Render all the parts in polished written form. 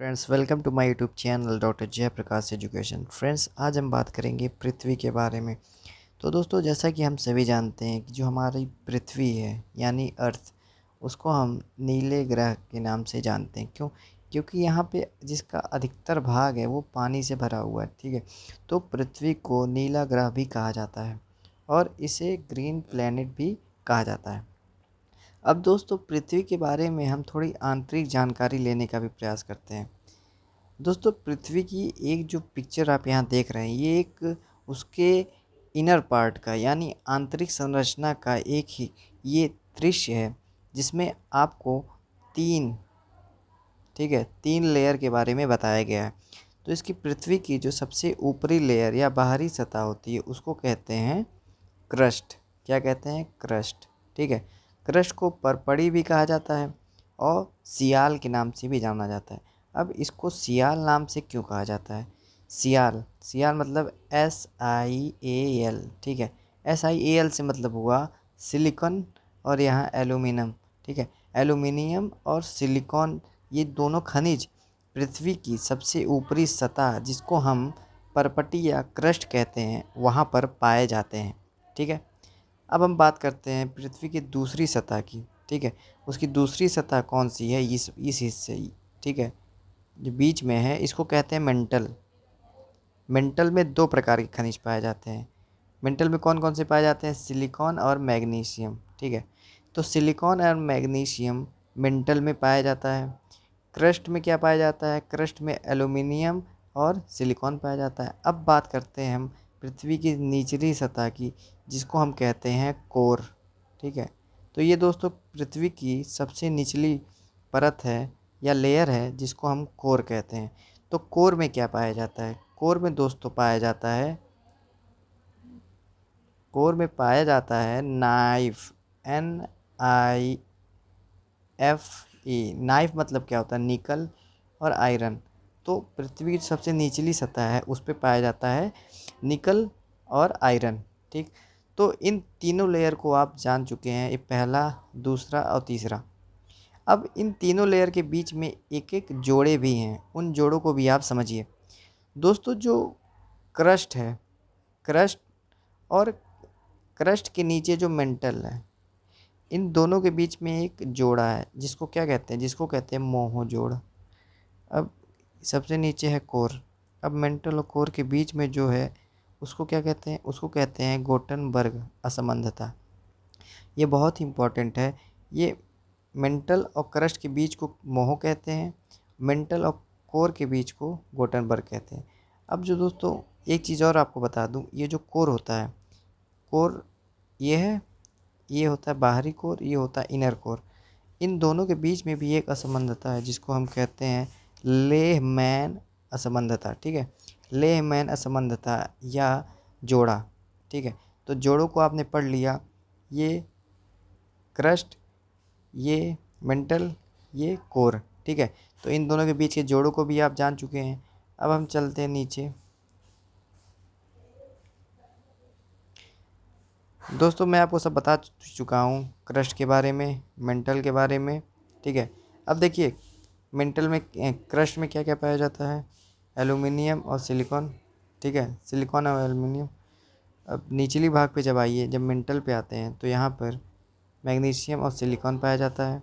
Friends, welcome to my YouTube channel doctor Jayprakash education. Friends, आज हम बात करेंगे पृथ्वी के बारे में। तो दोस्तों, जैसा कि हम सभी जानते हैं कि जो हमारी पृथ्वी है यानी अर्थ, उसको हम नीले ग्रह के नाम से जानते हैं। क्यों? क्योंकि यहाँ पे जिसका अधिकतर भाग है वो पानी से भरा हुआ है। ठीक है, तो पृथ्वी को नीला ग्रह भी कहा जाता है और इसे ग्रीन प्लैनेट भी कहा जाता है। अब दोस्तों, पृथ्वी के बारे में हम थोड़ी आंतरिक जानकारी लेने का भी प्रयास करते हैं। दोस्तों, पृथ्वी की एक जो पिक्चर आप यहाँ देख रहे हैं, ये एक उसके इनर पार्ट का यानी आंतरिक संरचना का एक ही ये दृश्य है, जिसमें आपको तीन ठीक है 3 लेयर के बारे में बताया गया है। तो इसकी पृथ्वी की जो सबसे ऊपरी लेयर या बाहरी सतह होती है उसको कहते हैं क्रस्ट। क्या कहते हैं? क्रस्ट। ठीक है, क्रस्ट को परपड़ी भी कहा जाता है और सियाल के नाम से भी जाना जाता है। अब इसको सियाल नाम से क्यों कहा जाता है? सियाल सियाल मतलब SIAL। ठीक है, SIAL से मतलब हुआ सिलिकॉन और यहाँ एल्यूमिनियम। ठीक है, एल्यूमिनियम और सिलिकॉन, ये दोनों खनिज पृथ्वी की सबसे ऊपरी सतह, जिसको हम परपटी या क्रस्ट कहते हैं, वहाँ पर पाए जाते हैं। ठीक है, अब हम बात करते हैं पृथ्वी की दूसरी सतह की। ठीक है, उसकी दूसरी सतह कौन सी है? इस हिस्से, ठीक है, जो बीच में है, इसको कहते हैं मेंटल। मेंटल में 2 प्रकार के खनिज पाए जाते हैं। मेंटल में कौन कौन से पाए जाते हैं? सिलिकॉन और मैग्नीशियम। ठीक है, तो सिलिकॉन और मैग्नीशियम मेंटल में पाया जाता है। क्रस्ट में क्या पाया जाता है? क्रस्ट में एल्यूमिनियम और सिलिकॉन पाया जाता है। अब बात करते हैं हम पृथ्वी की निचली सतह की, जिसको हम कहते हैं कोर। ठीक है, तो ये दोस्तों पृथ्वी की सबसे निचली परत है या लेयर है, जिसको हम कोर कहते हैं। तो कोर में क्या पाया जाता है? कोर में दोस्तों पाया जाता है कोर में पाया जाता है नाइफ। NIFE। नाइफ मतलब क्या होता है? निकल और आयरन। तो पृथ्वी की सबसे निचली सतह है, उस पर पाया जाता है निकल और आयरन। ठीक, तो इन तीनों लेयर को आप जान चुके हैं, ये पहला, दूसरा और तीसरा। अब इन तीनों लेयर के बीच में एक एक जोड़े भी हैं, उन जोड़ों को भी आप समझिए। दोस्तों, जो क्रस्ट है, क्रस्ट और क्रस्ट के नीचे जो मेंटल है, इन दोनों के बीच में एक जोड़ा है, जिसको क्या कहते हैं? जिसको कहते हैं मोहो जोड़। अब सबसे नीचे है कोर। अब मेंटल और कोर के बीच में जो है, उसको क्या कहते हैं? उसको कहते हैं गोटनबर्ग असंबंधता। ये बहुत ही इम्पोर्टेंट है। ये मेंटल और क्रस्ट के बीच को मोहो कहते हैं, मेंटल और कोर के बीच को गोटनबर्ग कहते हैं। अब जो दोस्तों, एक चीज़ और आपको बता दूं, ये जो कोर होता है, कोर ये है, ये होता है बाहरी कोर, ये होता है इनर कोर। इन दोनों के बीच में भी एक असंबंधता है, जिसको हम कहते हैं लेहमैन असंबंधता। ठीक है, लेहमैन असंबंधता या जोड़ा। ठीक है, तो जोड़ों को आपने पढ़ लिया। ये क्रस्ट, ये मेंटल, ये कोर। ठीक है, तो इन दोनों के बीच के जोड़ों को भी आप जान चुके हैं। अब हम चलते हैं नीचे। दोस्तों, मैं आपको सब बता चुका हूँ क्रस्ट के बारे में, मेंटल के बारे में। ठीक है, अब देखिए मेंटल में, क्रस्ट में क्या क्या पाया जाता है? एल्यूमिनियम और सिलिकॉन। ठीक है, सिलिकॉन और एल्यूमिनियम। अब निचली भाग पे जब आइए, जब मेंटल पे आते हैं, तो यहाँ पर मैग्नीशियम और सिलिकॉन पाया जाता है।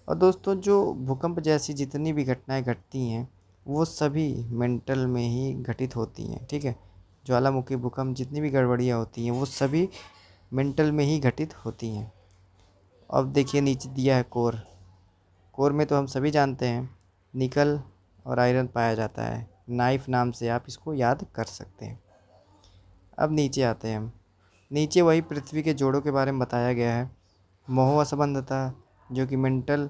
और दोस्तों, जो भूकंप जैसी जितनी भी घटनाएं घटती हैं, वो सभी मेंटल में ही घटित होती हैं। ठीक है, ज्वालामुखी, भूकंप, जितनी भी गड़बड़ियाँ होती हैं, वो सभी मेंटल में ही घटित होती हैं। अब देखिए नीचे दिया है कोर। कोर में तो हम सभी जानते हैं निकल और आयरन पाया जाता है। नाइफ नाम से आप इसको याद कर सकते हैं। अब नीचे आते हैं हम। नीचे वही पृथ्वी के जोड़ों के बारे में बताया गया है। मोह असंबंधता, जो कि मेंटल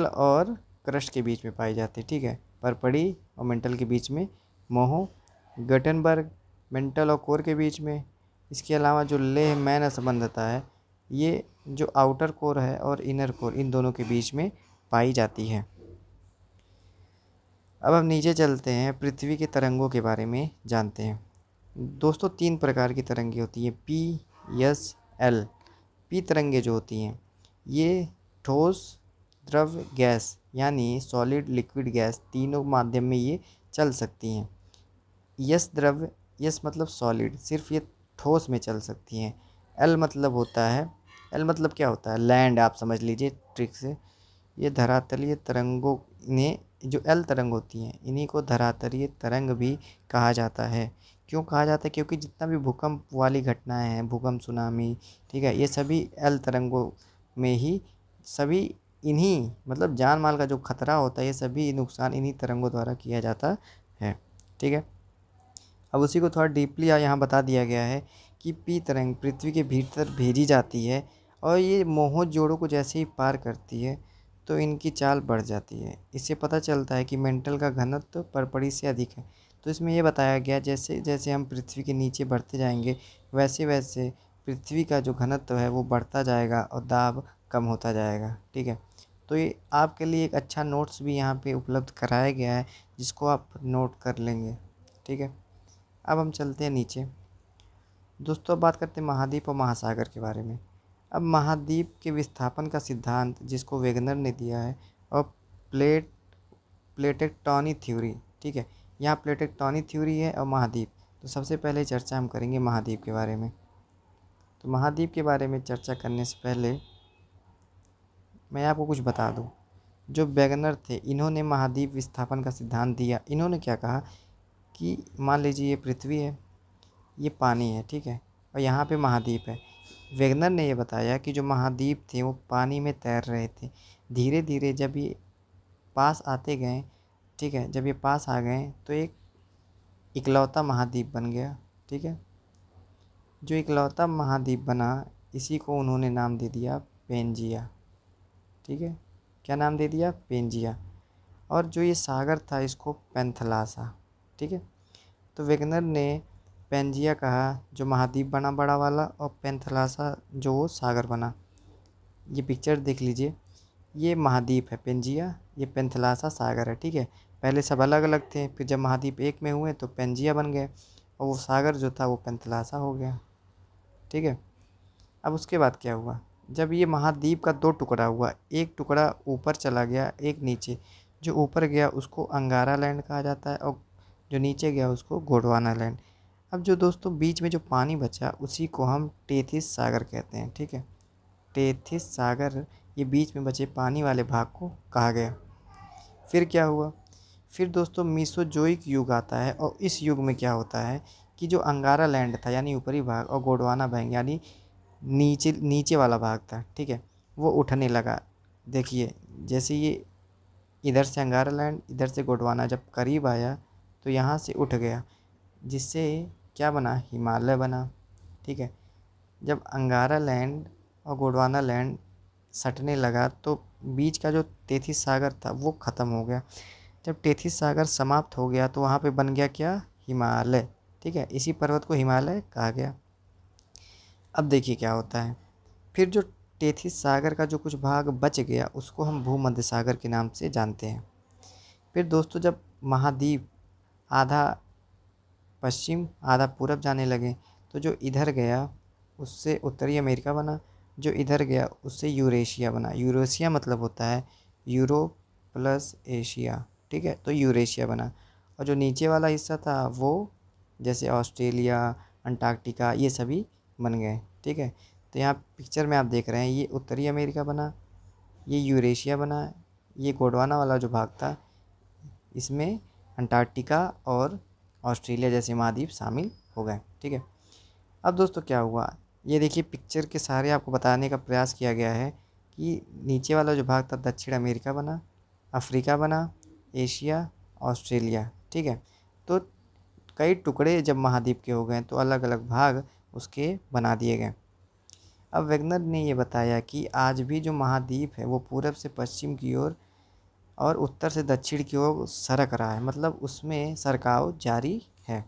और क्रस्ट के बीच में पाई जाती है। ठीक है, परपड़ी और मेंटल के बीच में मोह। गटनबर्ग, मेंटल और कोर के बीच में। इसके अलावा जो लेह मैन असंबंधता है, ये जो आउटर कोर है और इनर कोर, इन दोनों के बीच में पाई जाती है। अब हम नीचे चलते हैं, पृथ्वी के तरंगों के बारे में जानते हैं। दोस्तों, 3 प्रकार की तरंगे होती हैं, PSL। पी तरंगे जो होती हैं, ये ठोस, द्रव, गैस, यानी सॉलिड, लिक्विड, गैस तीनों माध्यम में ये चल सकती हैं। यस द्रव्य, यस मतलब सॉलिड, सिर्फ ये ठोस में चल सकती हैं। एल मतलब होता है, एल मतलब क्या होता है, लैंड, आप समझ लीजिए ट्रिक से। ये धरातलीय तरंगों ने जो एल तरंग होती हैं इन्हीं को धरातलीय तरंग भी कहा जाता है। क्यों कहा जाता है? क्योंकि जितना भी भूकंप वाली घटनाएं हैं, भूकंप, सुनामी, ठीक है, ये सभी एल तरंगों में ही, सभी इन्हीं मतलब जान माल का जो खतरा होता है ये सभी नुकसान इन्हीं तरंगों द्वारा किया जाता है। ठीक है, अब उसी को थोड़ा डीपली यहाँ बता दिया गया है कि पी तरंग पृथ्वी के भीतर भेजी जाती है और ये मोहों जोड़ों को जैसे ही पार करती है तो इनकी चाल बढ़ जाती है। इससे पता चलता है कि मेंटल का घनत्व परपड़ी से अधिक है। तो इसमें ये बताया गया जैसे जैसे हम पृथ्वी के नीचे बढ़ते जाएंगे वैसे वैसे पृथ्वी का जो घनत्व है वो बढ़ता जाएगा और दाब कम होता जाएगा। ठीक है, तो ये आपके लिए एक अच्छा नोट्स भी यहाँ पे उपलब्ध कराया गया है जिसको आप नोट कर लेंगे। ठीक है, अब हम चलते हैं नीचे। दोस्तों अब बात करते हैं महाद्वीप और महासागर के बारे में। अब महाद्वीप के विस्थापन का सिद्धांत जिसको वेगनर ने दिया है, और प्लेट प्लेटेक्टॉनिक थ्योरी। ठीक है, यहाँ प्लेटेक्टॉनिक थ्योरी है और महाद्वीप। तो सबसे पहले चर्चा हम करेंगे महाद्वीप के बारे में। तो महाद्वीप के बारे में चर्चा करने से पहले मैं आपको कुछ बता दूँ। जो वेगनर थे इन्होंने महाद्वीप विस्थापन का सिद्धांत दिया। इन्होंने क्या कहा कि मान लीजिए ये पृथ्वी है, ये पानी है, ठीक है, और यहाँ पे महाद्वीप है। वेगनर ने ये बताया कि जो महाद्वीप थे वो पानी में तैर रहे थे। धीरे धीरे जब ये पास आते गए, ठीक है, जब ये पास आ गए तो एक इकलौता महाद्वीप बन गया। ठीक है, जो इकलौता महाद्वीप बना इसी को उन्होंने नाम दे दिया पेंजिया। ठीक है, क्या नाम दे दिया? पेंजिया। और जो ये सागर था इसको पेंथलासा। ठीक है, तो वेगनर ने पेंजिया कहा जो महाद्वीप बना बड़ा वाला, और पेंथलासा जो वो सागर बना। ये पिक्चर देख लीजिए, ये महाद्वीप है पेंजिया, ये पेंथलासा सागर है। ठीक है, पहले सब अलग अलग थे, फिर जब महाद्वीप एक में हुए तो पेंजिया बन गए और वो सागर जो था वो पेंथलासा हो गया। ठीक है, अब उसके बाद क्या हुआ, जब ये महाद्वीप का दो टुकड़ा हुआ, एक टुकड़ा ऊपर चला गया एक नीचे। जो ऊपर गया उसको अंगारा लैंड कहा जाता है और जो नीचे गया उसको गोंडवाना लैंड। अब जो दोस्तों बीच में जो पानी बचा उसी को हम टेथिस सागर कहते हैं। ठीक है, टेथिस सागर, ये बीच में बचे पानी वाले भाग को कहा गया। फिर क्या हुआ, फिर दोस्तों मीसोजोइक युग आता है और इस युग में क्या होता है कि जो अंगारा लैंड था यानी ऊपरी भाग और गोंडवाना भाग यानी नीचे नीचे वाला भाग था, ठीक है, वो उठने लगा। देखिए जैसे ये इधर से अंगारा लैंड इधर से गोंडवाना जब करीब आया तो यहाँ से उठ गया, जिससे क्या बना, हिमालय बना। ठीक है, जब अंगारा लैंड और गोंडवाना लैंड सटने लगा तो बीच का जो तेथिस सागर था वो ख़त्म हो गया। जब तेथिस सागर समाप्त हो गया तो वहाँ पे बन गया क्या, हिमालय। ठीक है, इसी पर्वत को हिमालय कहा गया। अब देखिए क्या होता है, फिर जो टेथिस सागर का जो कुछ भाग बच गया उसको हम भूमध्य सागर के नाम से जानते हैं। फिर दोस्तों जब महाद्वीप आधा पश्चिम आधा पूरब जाने लगे तो जो इधर गया उससे उत्तरी अमेरिका बना, जो इधर गया उससे यूरेशिया बना। यूरेशिया मतलब होता है यूरोप प्लस एशिया। ठीक है, तो यूरेशिया बना। और जो नीचे वाला हिस्सा था वो जैसे ऑस्ट्रेलिया, अंटार्कटिका, ये सभी बन गए। ठीक है, तो यहाँ पिक्चर में आप देख रहे हैं ये उत्तरी अमेरिका बना, ये यूरेशिया बना, ये गोंडवाना वाला जो भाग था इसमें अंटार्कटिका और ऑस्ट्रेलिया जैसे महाद्वीप शामिल हो गए। ठीक है, अब दोस्तों क्या हुआ, ये देखिए पिक्चर के सहारे आपको बताने का प्रयास किया गया है कि नीचे वाला जो भाग था दक्षिण अमेरिका बना, अफ्रीका बना, एशिया, ऑस्ट्रेलिया। ठीक है, तो कई टुकड़े जब महाद्वीप के हो गए तो अलग अलग भाग उसके बना दिए गए। अब वेगनर ने ये बताया कि आज भी जो महाद्वीप है वो पूरब से पश्चिम की ओर और उत्तर से दक्षिण की ओर सरक रहा है, मतलब उसमें सरकाव जारी है।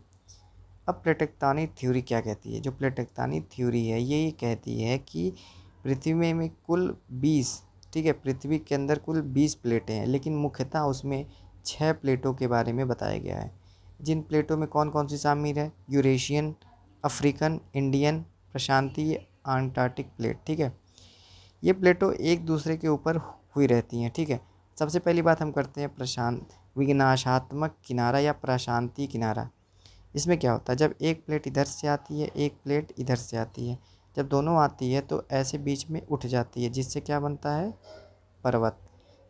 अब प्लेटेक्टोनिक थ्योरी क्या कहती है, जो प्लेटेक्टोनिक थ्योरी है ये कहती है कि पृथ्वी में कुल 20, ठीक है, पृथ्वी के अंदर कुल 20 प्लेटें हैं, लेकिन मुख्यतः उसमें 6 प्लेटों के बारे में बताया गया है। जिन प्लेटों में कौन कौन सी शामिल है, यूरेशियन, अफ्रीकन, इंडियन, प्रशांतीय, अंटार्कटिक प्लेट। ठीक है, ये प्लेटों एक दूसरे के ऊपर हुई रहती हैं। ठीक है, सबसे पहली बात हम करते हैं प्रशांत विनाशात्मक किनारा या प्रशांति किनारा। इसमें क्या होता है, जब एक प्लेट इधर से आती है, एक प्लेट इधर से आती है, जब दोनों आती है तो ऐसे बीच में उठ जाती है, जिससे क्या बनता है, पर्वत।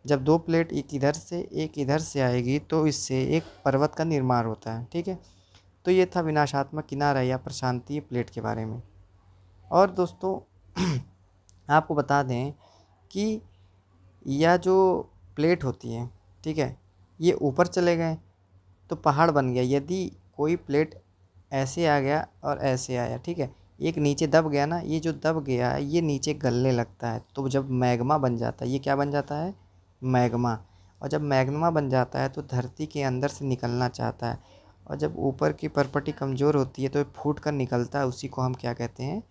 जब दो प्लेट एक इधर से एक इधर से आएगी तो इससे एक पर्वत का निर्माण होता है। ठीक है, तो ये था विनाशात्मक किनारा या प्रशांतीय प्लेट के बारे में। और दोस्तों आपको बता दें कि यह जो प्लेट होती है, ठीक है, ये ऊपर चले गए तो पहाड़ बन गया। यदि कोई प्लेट ऐसे आ गया और ऐसे आया, ठीक है, एक नीचे दब गया ना, ये जो दब गया है ये नीचे गलने लगता है, तो जब मैग्मा बन जाता है, ये क्या बन जाता है, मैग्मा। और जब मैग्मा बन जाता है तो धरती के अंदर से निकलना चाहता है, और जब ऊपर की परपटी कमज़ोर होती है तो ये फूट कर निकलता है, उसी को हम क्या कहते हैं,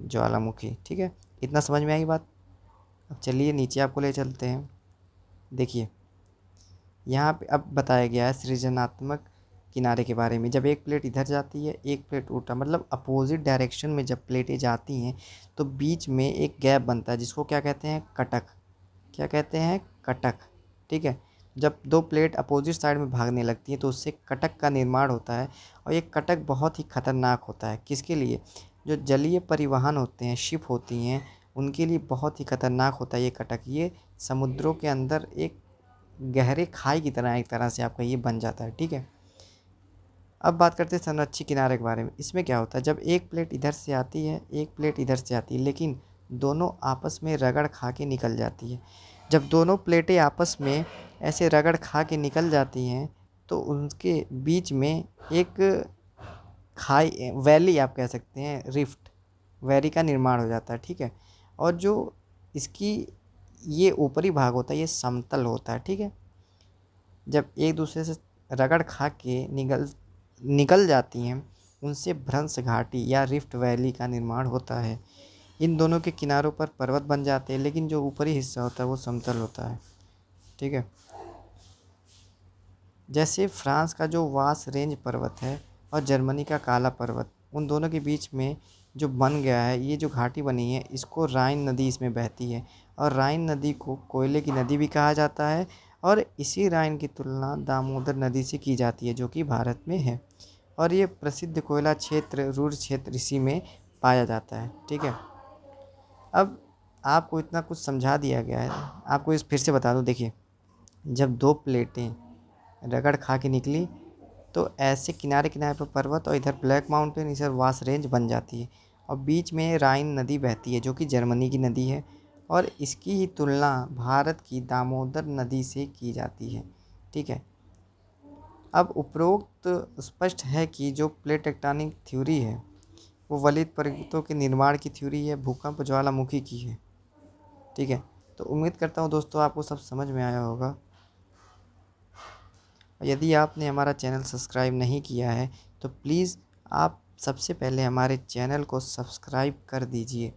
ज्वालामुखी। ठीक है, इतना समझ में आई बात। अब चलिए नीचे आपको ले चलते हैं। देखिए यहाँ पे अब बताया गया है सृजनात्मक किनारे के बारे में। जब एक प्लेट इधर जाती है, एक प्लेट उल्टा, मतलब अपोजिट डायरेक्शन में जब प्लेटें जाती हैं तो बीच में एक गैप बनता है, जिसको क्या कहते हैं, कटक। क्या कहते हैं, कटक। ठीक है, जब दो प्लेट अपोजिट साइड में भागने लगती हैं तो उससे कटक का निर्माण होता है, और ये कटक बहुत ही खतरनाक होता है। किसके लिए, जो जलीय परिवहन होते हैं, शिप होती हैं, उनके लिए बहुत ही खतरनाक होता है ये कटक। ये समुद्रों के अंदर एक गहरे खाई की तरह एक तरह से आपका ये बन जाता है। ठीक है, अब बात करते हैं संरक्षित किनारे के बारे में। इसमें क्या होता है, जब एक प्लेट इधर से आती है, एक प्लेट इधर से आती है, लेकिन दोनों आपस में रगड़ खा के निकल जाती है। जब दोनों प्लेटें आपस में ऐसे रगड़ खा के निकल जाती हैं तो उनके बीच में एक खाई, वैली आप कह सकते हैं, रिफ्ट वैली का निर्माण हो जाता है। ठीक है, और जो इसकी ये ऊपरी भाग होता है ये समतल होता है। ठीक है, जब एक दूसरे से रगड़ खा के निकल निकल जाती हैं उनसे भ्रंश घाटी या रिफ्ट वैली का निर्माण होता है। इन दोनों के किनारों पर पर्वत बन जाते हैं, लेकिन जो ऊपरी हिस्सा होता है वो समतल होता है। ठीक है, जैसे फ्रांस का जो वास रेंज पर्वत है और जर्मनी का काला पर्वत, उन दोनों के बीच में जो बन गया है, ये जो घाटी बनी है, इसको राइन नदी इसमें बहती है, और राइन नदी को कोयले की नदी भी कहा जाता है। और इसी राइन की तुलना दामोदर नदी से की जाती है, जो कि भारत में है, और ये प्रसिद्ध कोयला क्षेत्र रूर क्षेत्र इसी में पाया जाता है। ठीक है, अब आपको इतना कुछ समझा दिया गया है, आपको इस फिर से बता दूं। देखिए, जब दो प्लेटें रगड़ खा के निकली तो ऐसे किनारे किनारे पर पर्वत, और इधर ब्लैक माउंटेन, इधर वास रेंज बन जाती है, और बीच में राइन नदी बहती है जो कि जर्मनी की नदी है, और इसकी ही तुलना भारत की दामोदर नदी से की जाती है। ठीक है, अब उपरोक्त स्पष्ट है कि जो प्लेट टेक्टोनिक थ्योरी है वो वलित पर्वतों के निर्माण की थ्योरी है, भूकंप ज्वालामुखी की है। ठीक है, तो उम्मीद करता हूँ दोस्तों आपको सब समझ में आया होगा। यदि आपने हमारा चैनल सब्सक्राइब नहीं किया है तो प्लीज़ आप सबसे पहले हमारे चैनल को सब्सक्राइब कर दीजिए,